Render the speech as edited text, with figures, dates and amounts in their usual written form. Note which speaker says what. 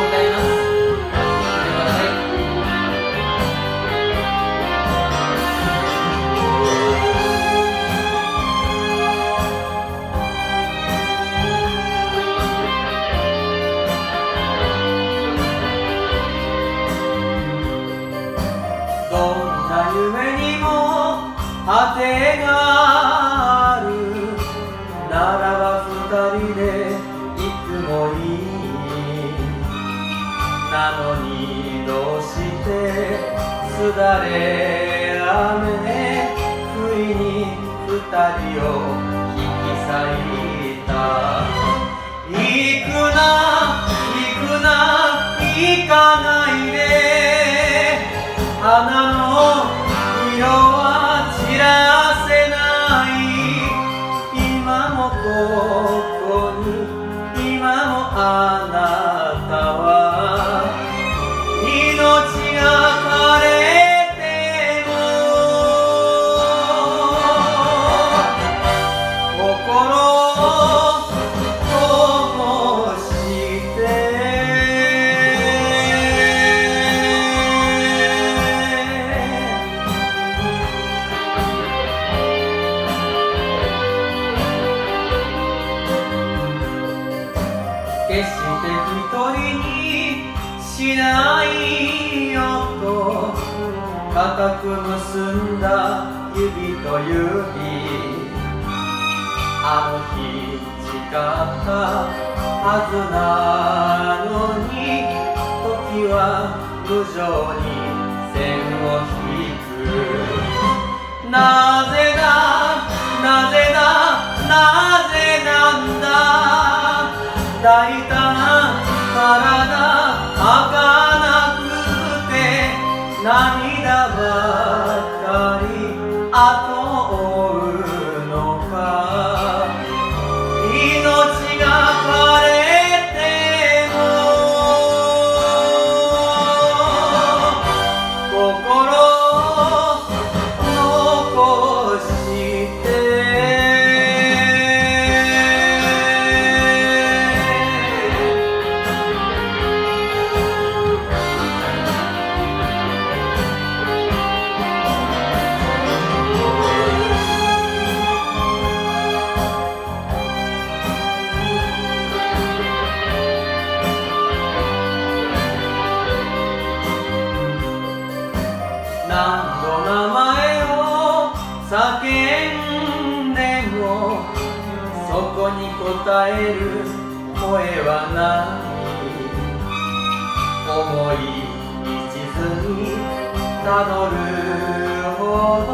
Speaker 1: 歌います。どんな夢にも果てがあるならば二人でいつもいい。なのにどうしてすだれ雨不意に二人を引き裂いた。行くな行くな行かないで、花の色は散らせない。今もここに今もあなたは命が枯れても心を灯して決して一人にしないよと固く結んだ指と指。あの日誓ったはずなのに時は無情に線を引く。なぜだなぜだなぜなんだ、抱いた体儚くて涙ばかり後を追うのか。命が枯れても心残して何度名前を叫んでもそこに答える声はない。重い一途にたどるほど